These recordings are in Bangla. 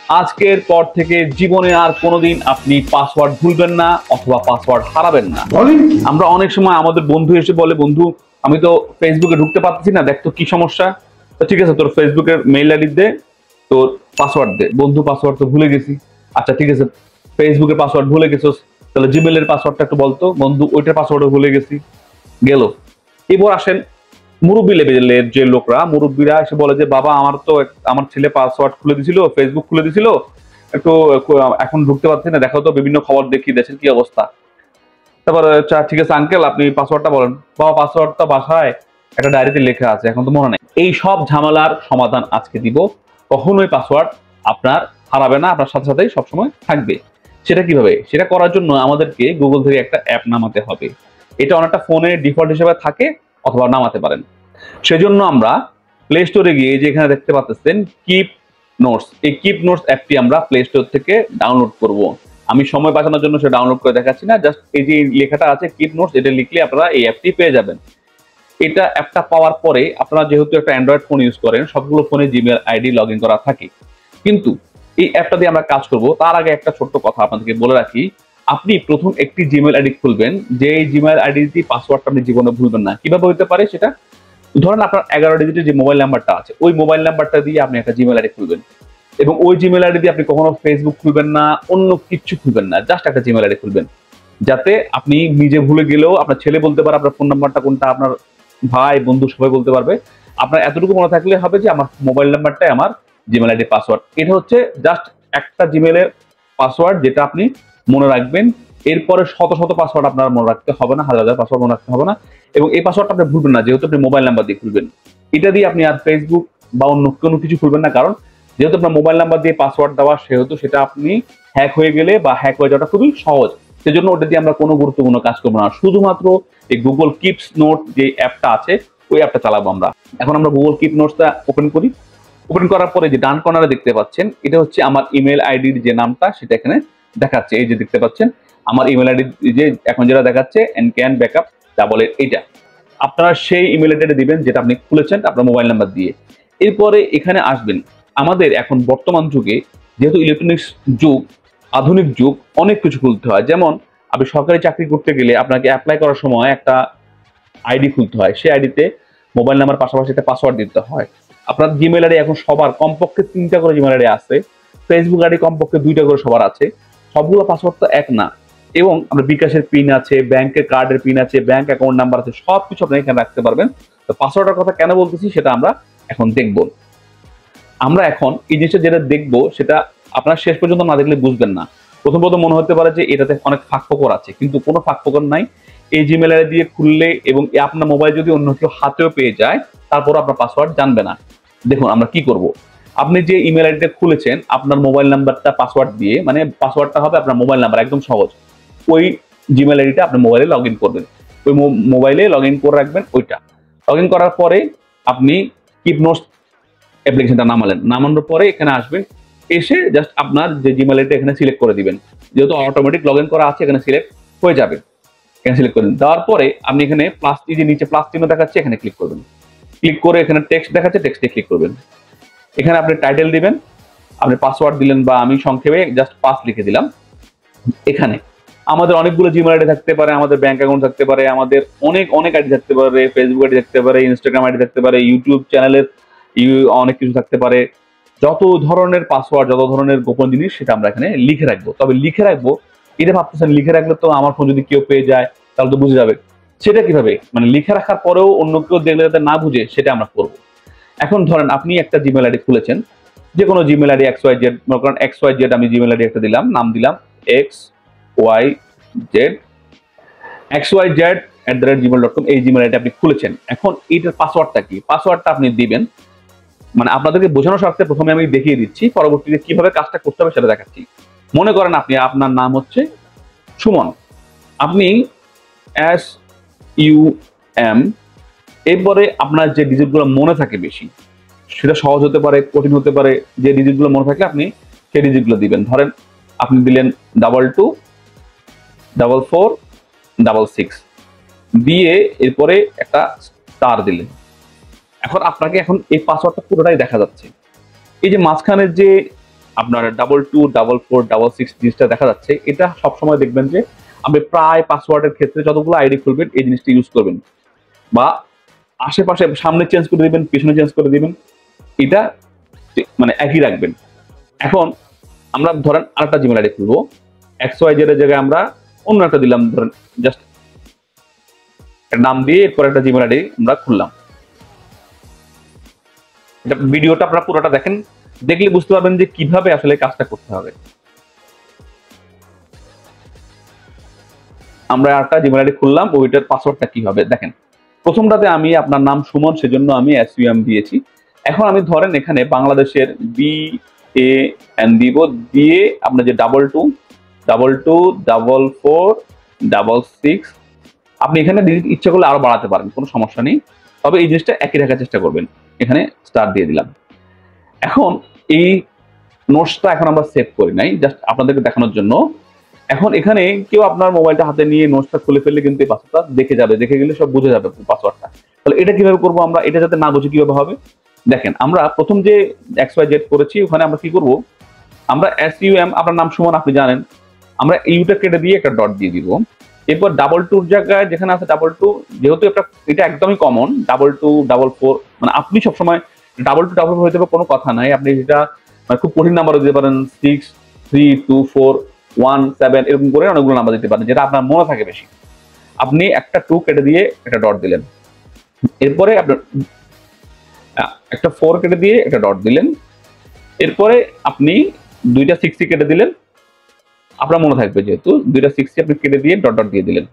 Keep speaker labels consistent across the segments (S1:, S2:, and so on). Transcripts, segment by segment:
S1: আজকের পর থেকে জীবনে আর কোনোদিন আপনি পাসওয়ার্ড ভুলবেন না অথবা পাসওয়ার্ড হারাবেন না। আমরা অনেক সময় আমাদের বন্ধু এসে বলে, বন্ধু আমি তো ফেসবুকে ঢুকতে পারতেছি না, দেখ তো কি সমস্যা। তো ঠিক আছে, তোর ফেসবুকের মেইল আইডি দে, তোর পাসওয়ার্ড দে। বন্ধু পাসওয়ার্ড তো ভুলে গেছি। আচ্ছা ঠিক আছে, ফেসবুকের পাসওয়ার্ড ভুলে গেছিস, তাহলে জিমেলের পাসওয়ার্ডটা একটু বলতো। বন্ধু ওইটার পাসওয়ার্ডও ভুলে গেছি, গেল। এবার আসেন মুরব্বী লেভেলের যে লোকরা, মুরব্বীরা এসে বলে যে বাবা আমার ছেলে পাসওয়ার্ড খুলে দিছিল, ফেসবুক খুলে দিছিল, একটু এখন ঢুকতে পারছি না, দেখো তো, বিভিন্ন খবর দেখি দেশের কি অবস্থা। তারপরে আচ্ছা ঠিক আছে আঙ্কেল আপনি পাসওয়ার্ডটা বলেন। বাবা পাসওয়ার্ডটা বাসায় একটা ডায়েরিতে লেখা আছে, এখন তো মনে নাই। এই সব ঝামেলার সমাধান আজকে দিব। কখনোই পাসওয়ার্ড আপনার হারাবে না, আপনার সাথে সাথেই সবসময় থাকবে। সেটা কিভাবে? সেটা করার জন্য আমাদেরকে গুগল থেকে একটা অ্যাপ নামাতে হবে। এটা অনেকটা ফোনে ডিফল্ট হিসেবে থাকে, অথবা নামাতে পারেন। সেজন্য আমরা প্লে স্টোরে গিয়ে যে এখানে দেখতে পাচ্ছেন কিপ নোটস, এই কিপ নোটস অ্যাপটি আমরা প্লে স্টোর থেকে ডাউনলোড করব। আমি সময় বাঁচানোর জন্য সেটা ডাউনলোড করে দেখাচ্ছি না, জাস্ট এই যে লেখাটা আছে কিপ নোটস, এটা লিখলে আপনারা এই অ্যাপটি পেয়ে যাবেন। এটা অ্যাপটা পাওয়ার পরে আপনারা যেহেতু একটা অ্যান্ড্রয়েড ফোন ইউজ করেন, সবগুলো ফোনে জিমেল আইডি লগ ইন করা থাকে। কিন্তু এই অ্যাপটা দিয়ে আমরা কাজ করব, তার আগে একটা ছোট্ট কথা আপনাদেরকে বলে রাখি। আপনি প্রথম একটি জিমেল আইডি খুলবেন, যে জিমেল আইডি পাসওয়ার্ডটা আপনি জীবনে ভুলবেন না। কিভাবে হতে পারে সেটা? ধরেন আপনার 11 ডিজিটের যে মোবাইল নাম্বারটা আছে, ওই মোবাইল নাম্বারটা দিয়ে আপনি একটা জিমেল আইডি খুলবেন, এবং ওই জিমেল আইডি দিয়ে আপনি কখনো ফেসবুক খুলবেন না, অন্য কিছু খুলবেন না, জাস্ট একটা জিমেল আইডি খুলবেন। যাতে আপনি নিজে ভুলে গেলেও আপনার ছেলে বলতে পারে আপনার ফোন নাম্বারটা কোনটা, আপনার ভাই বন্ধু সবাই বলতে পারবে। আপনার এতটুকু মনে থাকলে হবে যে আমার মোবাইল নাম্বারটাই আমার জিমেল আইডি পাসওয়ার্ড। এটা হচ্ছে জাস্ট একটা জিমেলের পাসওয়ার্ড, যেটা আপনি মনে রাখবেন। এরপরে শত শত পাসওয়ার্ড আপনার মনে রাখতে হবে না, হাজার হাজার পাসওয়ার্ড মনে রাখতে হবে না। এবং এই পাসওয়ার্ডটা আপনি ভুলবেন না, যেহেতু আপনি মোবাইল নাম্বার দিয়ে খুলবেন। এটা দিয়ে আপনি আর ফেসবুক বা অন্য কোনো কিছু খুলবেন না, কারণ যেহেতু আপনার মোবাইল নাম্বার দিয়ে পাসওয়ার্ড দেওয়া, সেহেতু সেটা আপনি হ্যাক হয়ে গেলে বা হ্যাক হয়ে যাওয়াটা খুবই সহজ। সেজন্য ওটা দিয়ে আমরা কোনো গুরুত্বপূর্ণ কাজ করবো না, শুধুমাত্র এই গুগল কিপস নোট যে অ্যাপটা আছে ওই অ্যাপটা চালাবো আমরা। এখন আমরা গুগল কিপ নোটসটা ওপেন করি। ওপেন করার পরে যে ডান কর্নারে দেখতে পাচ্ছেন, এটা হচ্ছে আমার ইমেল আইডির যে নামটা সেটা এখানে দেখাচ্ছে। এই যে দেখতে পাচ্ছেন আমার ইমেল আইডি যে এখন যেটা দেখাচ্ছে এনক্যান ব্যাকআপ ডাবল এইটা, আপনারা সেই ইমেল আইডিটা দিবেন যেটা আপনি খুলেছেন আপনার মোবাইল নাম্বার দিয়ে। এরপরে এখানে আসবেন। আমাদের এখন বর্তমান যুগে যেহেতু ইলেকট্রনিক্স যুগ, আধুনিক যুগ, অনেক কিছু খুলতে হয়। যেমন আপনি সরকারি চাকরি করতে গেলে আপনাকে অ্যাপ্লাই করার সময় একটা আইডি খুলতে হয়, সেই আইডিতে মোবাইল নাম্বার পাশাপাশি একটা পাসওয়ার্ড দিতে হয়। আপনার জিমেল আইডি এখন সবার কমপক্ষে 3টা করে জিমেল আইডি আছে, ফেসবুক আইডি কমপক্ষে 2টা করে সবার আছে। সবগুলো পাসওয়ার্ড তো এক না। এবং আপনার বিকাশের পিন আছে, ব্যাংকের কার্ডের পিন আছে, ব্যাংক অ্যাকাউন্ট নাম্বার আছে, সবকিছু আপনি এখানে রাখতে পারবেন। তো পাসওয়ার্ডের কথা কেন বলতেছি সেটা আমরা এখন দেখব। আমরা এখন এই জিনিসটা যেটা দেখবো সেটা আপনার শেষ পর্যন্ত না দেখলে বুঝবেন না। প্রথম প্রথম মনে হতে পারে যে এটাতে অনেক ফাঁকফোকর আছে, কিন্তু কোনো ফাঁকফোকর নাই। এই জিমেল আইডি দিয়ে খুললে এবং আপনার মোবাইল যদি অন্য কেউ হাতেও পেয়ে যায়, তারপর আপনার পাসওয়ার্ড জানবে না। দেখুন আমরা কি করব। আপনি যে ইমেল আইডিটা খুলেছেন আপনার মোবাইল নাম্বারটা পাসওয়ার্ড দিয়ে, মানে পাসওয়ার্ডটা হবে আপনার মোবাইল নাম্বার, একদম সহজ। ওই জিমেল আইডিটা আপনি মোবাইলে লগ ইন করবেন, ওই মোবাইলে লগ ইন করে রাখবেন। ওইটা লগ ইন করার পরে আপনি কিপ নোটস অ্যাপ্লিকেশনটা নামানোর পরে এখানে আসবেন। এসে জাস্ট আপনার যে জিমেল আইডিটা এখানে সিলেক্ট করে দিবেন, যেহেতু অটোমেটিক লগ ইন করা আছে এখানে সিলেক্ট হয়ে যাবে। এখানে সিলেক্ট করে দিন, দেওয়ার পরে আপনি এখানে প্লাস, যে নিচে প্লাস চিহ্ন দেখাচ্ছে এখানে ক্লিক করবেন। ক্লিক করে এখানে টেক্সট দেখাচ্ছে, টেক্সটে ক্লিক করবেন। এখানে আপনি টাইটেল দিবেন, আপনি পাসওয়ার্ড দিলেন বা আমি সংক্ষেপে জাস্ট পাস লিখে দিলাম। এখানে আমাদের অনেকগুলো জিমেল আইডি থাকতে পারে, আমাদের ব্যাংক অ্যাকাউন্ট থাকতে পারে, আমাদের অনেক অনেক আইডি থাকতে পারে, ফেসবুক আইডি থাকতে পারে, ইনস্টাগ্রাম আইডি থাকতে পারে, ইউটিউব চ্যানেলের অনেক কিছু থাকতে পারে। যত ধরনের পাসওয়ার্ড, যত ধরনের গোপন জিনিস সেটা আমরা এখানে লিখে রাখবো। তবে লিখে রাখবো এটা ভাবতেছেন লিখে রাখলে তো আমার ফোন যদি কেউ পেয়ে যায় তাহলে তো বুঝে যাবে। সেটা কিভাবে, মানে লিখে রাখার পরেও অন্য কেউ দেখলে যাতে না বুঝে, সেটা আমরা করব। এখন ধরেন আপনি একটা জিমেল আইডি খুলেছেন, যে কোনো জিমেল আইডি XYZ, মনে করেন XYZ আমি জিমেল আইডি একটা দিলাম, নাম দিলাম xyz@gmail.com, এই জিমেল আইডি আপনি খুলেছেন। এখন এইটার পাসওয়ার্ডটা কি? পাসওয়ার্ডটা আপনি দিবেন, মানে আপনাদেরকে বোঝানোর স্বার্থে প্রথমে আমি দেখিয়ে দিচ্ছি, পরবর্তীতে কিভাবে কাজটা করতে হবে সেটা দেখাচ্ছি। মনে করেন আপনার নাম হচ্ছে সুমন, আপনি SUM, এরপরে আপনার যে ডিজিটগুলো মনে থাকে বেশি, সেটা সহজ হতে পারে, কঠিন হতে পারে, যে ডিজিটগুলো মনে থাকে আপনি সেই ডিজিটগুলো দিবেন। ধরেন আপনি দিলেন 224466 দিয়ে এরপরে একটা স্টার দিলেন। এখন আপনাকে এই পাসওয়ার্ডটা পুরোটাই দেখা যাচ্ছে। এই যে মাঝখানের যে আপনার 224466 জিনিসটা দেখা যাচ্ছে, এটা সবসময় দেখবেন যে আপনি প্রায় পাসওয়ার্ডের ক্ষেত্রে যতগুলো আইডি খুলবেন এই জিনিসটা ইউজ করবেন, বা আশেপাশে সামনে চেঞ্জ করে দিবেন, পিছনে চেঞ্জ করে দিবেন, এটা মানে একই রাখবেন। এখন আমরা ধরেন আরেকটা জিমেল আইডি খুলবো, XYZ এর জায়গায় আমরা অন্য একটা দিলাম, ধরেন জাস্ট নাম দিয়ে এরপর একটা জিমেল আইডি আমরা খুললাম। এটা ভিডিওটা আপনারা পুরোটা দেখেন, দেখলে বুঝতে পারবেন যে কিভাবে আসলে কাজটা করতে হবে। আমরা একটা জিমেল আইডি খুললাম, ওইটার পাসওয়ার্ডটা কি হবে দেখেন। প্রথমটাতে আমি আপনার নাম সুমন, সেজন্য আমি SUM দিয়েছি। এখন আমি ধরেন এখানে বাংলাদেশের BAN দিব, দিয়ে আপনার যে 22224466, আপনি এখানে ইচ্ছা করলে আরো বাড়াতে পারেন, কোনো সমস্যা নেই, তবে এই জিনিসটা একই রাখার চেষ্টা করবেন। এখানে স্টার দিয়ে দিলাম। এখন এই নোটসটা এখন আমরা সেভ করি নাই, জাস্ট আপনাদেরকে দেখানোর জন্য। এখন এখানে কেউ আপনার মোবাইলটা হাতে নিয়ে নোটসটা খুলে ফেললে কিন্তু এই পাসওয়ার্ডটা দেখে যাবে, দেখে গেলে সব বুঝে যাবে পাসওয়ার্ডটা। তাহলে এটা কিভাবে করবো আমরা? এটা যাতে না বুঝে কিভাবে হবে দেখেন, আমরা প্রথম যে XYZ করেছি ওখানে আমরা কি করব, আমরা SUM, আপনার নাম সুমন আপনি জানেন, আমরা ইউটা কেটে দিয়ে একটা ডট দিয়ে দিব। এরপর 22 জায়গায় যেখানে আছে 22, যেহেতু এটা একদমই কমন, 2244, মানে আপনি সবসময় 2244 হইতে পারে, কোনো কথা নাই, আপনি যেটা মানে খুব কঠিন নাম্বারও দিতে পারেন, 632417 এরকম করে অনেকগুলো নাম্বার দিতে পারেন, যেটা আপনার মনে থাকে বেশি। আপনি একটা 2 কেটে দিয়ে একটা ডট দিলেন, এরপরে আপনার একটা 4 কেটে দিয়ে একটা ডট দিলেন, এরপরে আপনি দুইটা 60 কেটে দিলেন, আপনার মনে থাকবে যেহেতু দুইটা 60 আপনি কেটে দিয়ে ডট ডট দিয়ে দিলেন।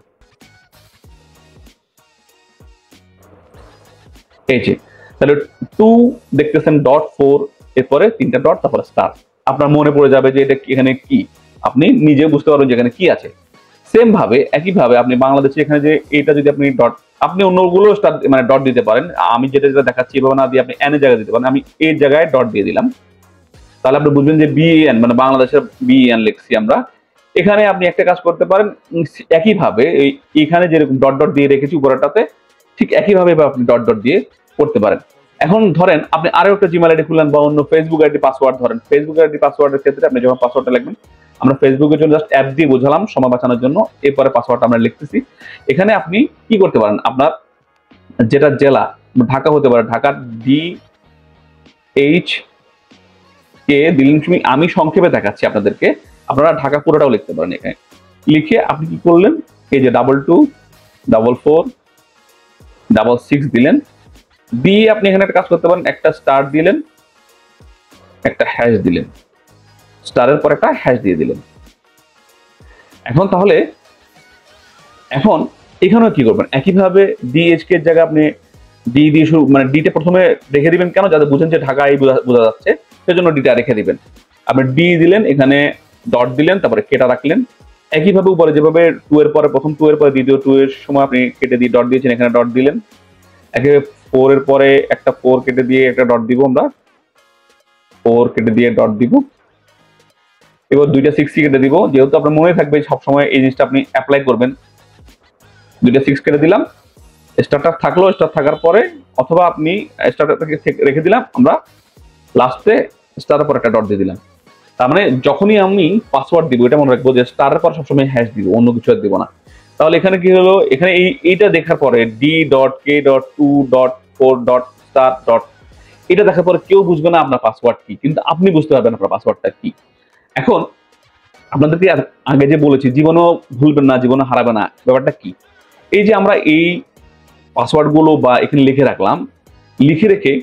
S1: এই যে তাহলে 2 দেখতেছেন, .4, এরপরে 3টা ডট, তারপরে স্টার। আপনার মনে পড়ে যাবে যে এটা এখানে কি, আপনি নিজে বুঝতে পারবেন যে এখানে কি আছে। সেম ভাবে একইভাবে আপনি বাংলাদেশে এখানে যে এটা যদি আপনি ডট, আপনি অন্যগুলো স্টার মানে ডট দিতে পারেন, আমি যেটা যেটা দেখাচ্ছি এভাবে না দিয়ে আপনি এন এর জায়গায় দিতে পারেন। আমি এর জায়গায় ডট দিয়ে দিলাম, তাহলে আপনি বুঝবেন যে BAN মানে বাংলাদেশের BAN লিখছি আমরা। এখানে আপনি একটা কাজ করতে পারেন, একইভাবে এখানে যেরকম ডট ডট দিয়ে রেখেছি উপরেটাতে, ঠিক একইভাবে আপনি ডট ডট দিয়ে করতে পারেন। এখন ধরেন আপনি আরো একটা জিমেল আইডি খুললেন, বা অন্য ফেসবুক আইডি পাসওয়ার্ড, ধরেন ফেসবুক আইডি পাসওয়ার্ডের ক্ষেত্রে আপনি যখন পাসওয়ার্ডটা লিখবেন, আমরা ফেসবুকের জন্য জাস্ট অ্যাপ দিয়ে বোঝালাম সময় বাঁচানোর জন্য, এরপরে পাসওয়ার্ডটা আমরা লিখতেছি। এখানে আপনি কি করতে পারেন, আপনার যেটা জেলা, ঢাকা হতে পারে, ঢাকার DH দিলেন, আমি সংক্ষেপে দেখাচ্ছি আপনাদেরকে, আপনারা ঢাকা পুরোটাও লিখতে পারেন। এখানে লিখে আপনি কি করলেন, এই যে 224466 দিলেন, দিয়ে আপনি এখানে একটা কাজ করতে পারেন, একটা স্টার দিলেন, একটা হ্যাশ দিলেন, স্টারের পর একটা হ্যাশ দিয়ে দিলেন। এখন তাহলে এখন এখানেও কি করবেন, একইভাবে DHK এর জায়গায় আপনি ডি দিয়ে শুরু, মানে ডিটা প্রথমে রেখে দিবেন, কেন? যাতে বুঝেন যে ঢাকায় বোঝা যাচ্ছে, সেজন্য ডিটা রেখে দিবেন। আপনি ডি দিলেন, এখানে ডট দিলেন, তারপরে কেটা রাখলেন। একইভাবে উপরে যেভাবে 2 এর পরে প্রথম 2 এর পরে দ্বিতীয় 2 এর সময় আপনি কেটে দিয়ে ডট দিয়েছেন, এখানে ডট দিলেন। একেবারে 4 এর পরে একটা 4 কেটে দিয়ে একটা ডট দিব, আমরা 4 কেটে দিয়ে ডট দিব। এবার দুইটা 60 কেটে দিব, যেহেতু আপনার মনে থাকবে সবসময় এই জিনিসটা আপনি অ্যাপ্লাই করবেন। দুইটা 6 কেটে দিলাম, স্টার্টার থাকলো, স্টার থাকার পরে অথবা আপনি স্টার্টারটাকে রেখে দিলাম, আমরা লাস্টে স্টারের পর একটা ডট দিয়ে দিলাম। তার মানে যখনই আমি পাসওয়ার্ড দিব, এটা মনে রাখবো যে স্টারের পর সবসময় হ্যাশ দিব, অন্য কিছু আর দিব না। তাহলে এখানে কি হলো, এখানে এইটা দেখার পরে D.K.2.4.star. এটা দেখার পরে কেউ বুঝবে না আপনার পাসওয়ার্ড কি, কিন্তু আপনি বুঝতে পারবেন আপনার পাসওয়ার্ডটা কি। এখন আপনাদেরকে আগে যে বলেছি, জীবনও ভুলবেন না, জীবনও হারাবে না, ব্যাপারটা কি? এই যে আমরা এই পাসওয়ার্ড গুলো বা এখানে লিখে রাখলাম, লিখে রেখে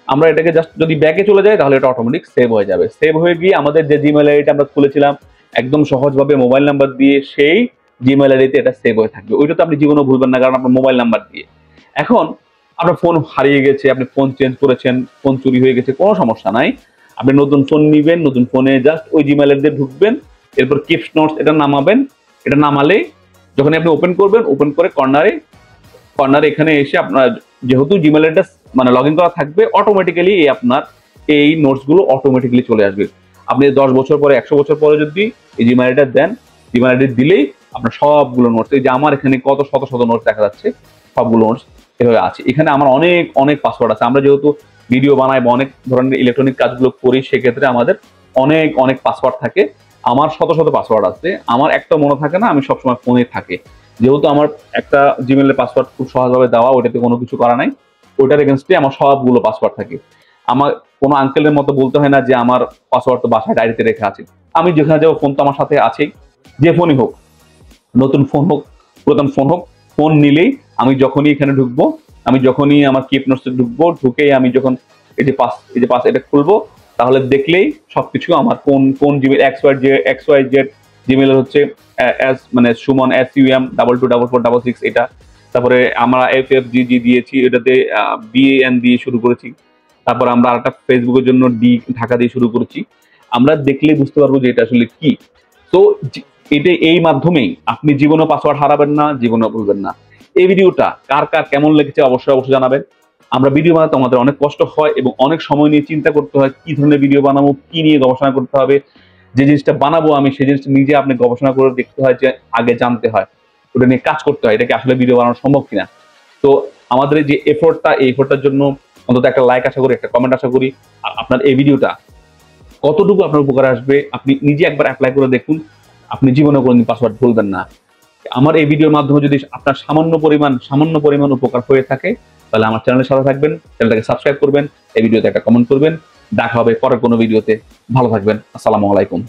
S1: আমরা এটাকে জাস্ট যদি ব্যাকে চলে যাই, তাহলে এটা অটোমেটিক সেভ হয়ে যাবে। সেভ হয়ে গিয়ে আমাদের যে জিমেল আইডিটা আমরা খুলেছিলাম একদম সহজভাবে মোবাইল নাম্বার দিয়ে, সেই জিমেল আইডিতে এটা সেভ হয়ে থাকবে। ওইটা তো আপনি জীবনও ভুলবেন না, কারণ আপনার মোবাইল নাম্বার দিয়ে। এখন আপনার ফোন হারিয়ে গেছে, আপনি ফোন চেঞ্জ করেছেন, ফোন চুরি হয়ে গেছে, কোনো সমস্যা নাই। আপনি নতুন ফোন নিবেন, নতুন ফোনে জাস্ট ওই জিমেল আইডি দিয়ে ঢুকবেন, এরপর কিপস নোটস এটা নামাবেন। এটা নামালে যখন আপনি ওপেন করবেন, ওপেন করে কর্নারে এখানে এসে আপনার যেহেতু জিমেল অ্যাড্রেস মানে লগ ইন করা থাকবে, অটোমেটিক্যালি আপনার এই নোটস গুলো অটোমেটিক্যালি চলে আসবে। আপনি 10 বছর পরে, 100 বছর পরে যদি এই জিমেল আইডিটা দেন, জিমেল আইডি দিলেই আপনার সবগুলো নোটস, এই যে আমার এখানে কত শত শত নোটস দেখা যাচ্ছে, সবগুলো নোটস এভাবে আছে। এখানে আমার অনেক পাসওয়ার্ড আছে। আমরা যেহেতু ভিডিও বানাই বা অনেক ধরনের ইলেকট্রনিক কাজগুলো করি, সেক্ষেত্রে আমাদের অনেক অনেক পাসওয়ার্ড থাকে, আমার শত শত পাসওয়ার্ড আছে, আমার একটা মনে থাকে না, আমি সবসময় ফোনে থাকে। যেহেতু আমার একটা জিমেলের পাসওয়ার্ড খুব সহজভাবে দেওয়া, ওটাতে কোনো কিছু করা নাই, ওইটার এগেনস্টে আমার সবগুলো পাসওয়ার্ড থাকে। আমার কোনো আঙ্কেলের মতো বলতে হয় না যে আমার পাসওয়ার্ড তো বাসায় ডায়েরিতে রেখে আছে। আমি যেখানে যাবো ফোন তো আমার সাথে আছেই, যে ফোনই হোক, নতুন ফোন হোক, পুরাতন ফোন হোক, ফোন নিলেই আমি যখনই এখানে ঢুকবো, আমি যখনই আমার কিপ নোটসে ঢুকবো, ঢুকেই আমি যখন এই যে পাস এটা খুলবো, তাহলে দেখলেই সবকিছু আমার কোন কোন Gmail X Y Z Gmail হচ্ছে এস মানে সুমন SUM 224466 এটা। তারপরে আমরা FFGG দিয়েছি, এটাতে BAN দিয়ে শুরু করেছি। তারপর আমরা আরেকটা ফেসবুকের জন্য ডি ঢাকা দিয়ে শুরু করেছি। আমরা দেখলেই বুঝতে পারবো যে এটা আসলে কি। তো এটা এই মাধ্যমেই আপনি জীবনে পাসওয়ার্ড হারাবেন না, জীবনে ভুলবেন না। এই ভিডিওটা কার কার কেমন লেগেছে অবশ্যই অবশ্যই জানাবেন। আমরা ভিডিও বানাতে আমাদের অনেক কষ্ট হয় এবং অনেক সময় নিয়ে চিন্তা করতে হয় কি ধরনের ভিডিও বানাবো, কি নিয়ে গবেষণা করতে হবে। যে জিনিসটা বানাবো আমি সেই জিনিসটা নিজে আপনি গবেষণা করে দেখতে হয়, যে আগে জানতে হয়, ওটা নিয়ে কাজ করতে হয়, এটাকে আসলে ভিডিও বানানো সম্ভব কিনা। তো আমাদের এই যে এফোর্টটা, এই এফোর্টটার জন্য অন্তত একটা লাইক আশা করি, একটা কমেন্ট আশা করি। আর আপনার এই ভিডিওটা কতটুকু আপনার উপকারে আসবে আপনি নিজে একবার অ্যাপ্লাই করে দেখুন, আপনি জীবনে কোনোদিন পাসওয়ার্ড ভুলবেন না। আমার এই ভিডিওর মাধ্যমে যদি আপনার সামান্য পরিমাণ উপকার হয়ে থাকে, তাহলে আমার চ্যানেলের সাথে থাকবেন, চ্যানেলটাকে সাবস্ক্রাইব করবেন, এই ভিডিওতে একটা কমেন্ট করবেন। দেখা হবে পরের কোনো ভিডিওতে। ভালো থাকবেন। আসসালামু আলাইকুম।